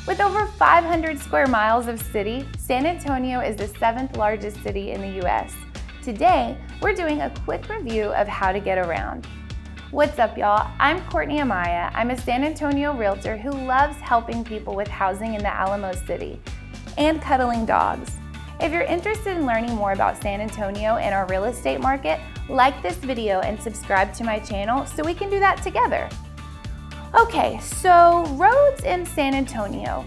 With over 500 square miles of city, San Antonio is the 7th largest city in the US. Today, we're doing a quick review of how to get around. What's up, y'all? I'm Courtney Amaya. I'm a San Antonio realtor who loves helping people with housing in the Alamo City and cuddling dogs. If you're interested in learning more about San Antonio and our real estate market, like this video and subscribe to my channel so we can do that together. Okay, so roads in San Antonio.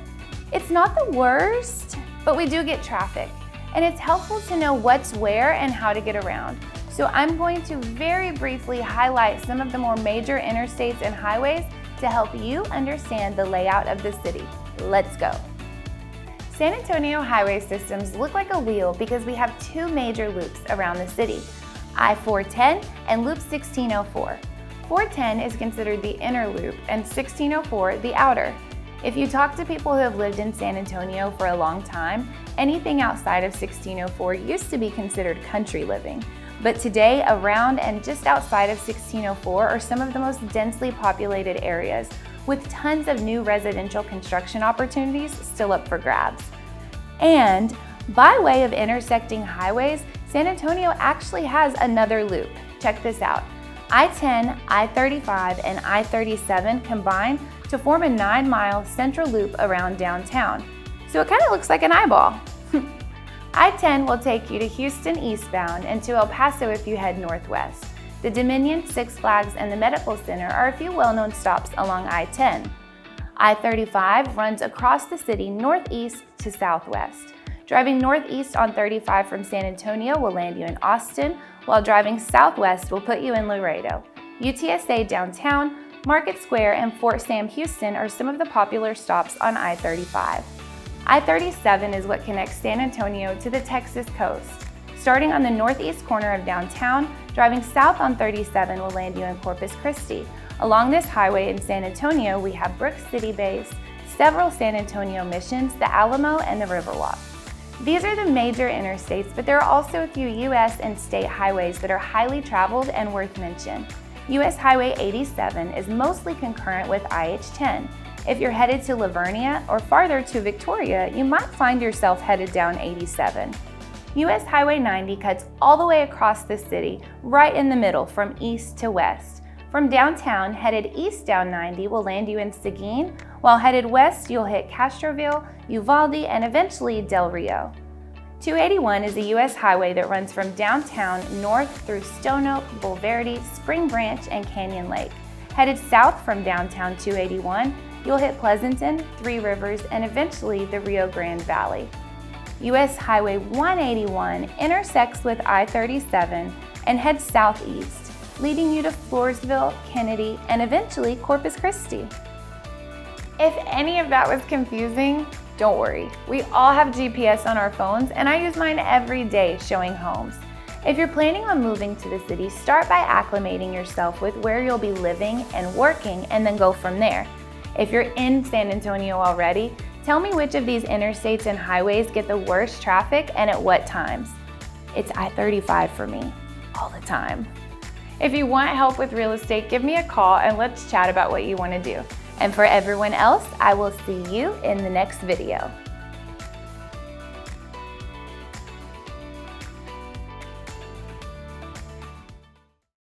It's not the worst, but we do get traffic, and it's helpful to know what's where and how to get around. So I'm going to very briefly highlight some of the more major interstates and highways to help you understand the layout of the city. Let's go. San Antonio highway systems look like a wheel because we have two major loops around the city, I-410 and Loop 1604. 410 is considered the inner loop and 1604 the outer. If you talk to people who have lived in San Antonio for a long time, anything outside of 1604 used to be considered country living. But today, around and just outside of 1604 are some of the most densely populated areas, with tons of new residential construction opportunities still up for grabs. And by way of intersecting highways, San Antonio actually has another loop. Check this out. I-10, I-35, and I-37 combine to form a 9-mile central loop around downtown. So it kind of looks like an eyeball. I-10 will take you to Houston eastbound and to El Paso if you head northwest. The Dominion, Six Flags, and the Medical Center are a few well-known stops along I-10. I-35 runs across the city northeast to southwest. Driving northeast on 35 from San Antonio will land you in Austin, while driving southwest will put you in Laredo. UTSA downtown, Market Square, and Fort Sam Houston are some of the popular stops on I-35. I-37 is what connects San Antonio to the Texas coast. Starting on the northeast corner of downtown, driving south on 37 will land you in Corpus Christi. Along this highway in San Antonio, we have Brooks City Base, several San Antonio missions, the Alamo, and the Riverwalk. These are the major interstates, but there are also a few U.S. and state highways that are highly traveled and worth mention. U.S. Highway 87 is mostly concurrent with IH-10. If you're headed to Livernia or farther to Victoria, you might find yourself headed down 87. U.S. Highway 90 cuts all the way across the city, right in the middle from east to west. From downtown, headed east down 90 will land you in Seguin, while headed west you'll hit Castroville, Uvalde, and eventually Del Rio. 281 is a U.S. highway that runs from downtown north through Stone Oak, Bulverde, Spring Branch, and Canyon Lake. Headed south from downtown 281, you'll hit Pleasanton, Three Rivers, and eventually the Rio Grande Valley. U.S. Highway 181 intersects with I-37 and heads southeast, leading you to Floresville, Kennedy, and eventually Corpus Christi. If any of that was confusing, don't worry. We all have GPS on our phones, and I use mine every day showing homes. If you're planning on moving to the city, start by acclimating yourself with where you'll be living and working, and then go from there. If you're in San Antonio already, tell me which of these interstates and highways get the worst traffic and at what times. It's I-35 for me, all the time. If you want help with real estate, give me a call and let's chat about what you want to do. And for everyone else, I will see you in the next video.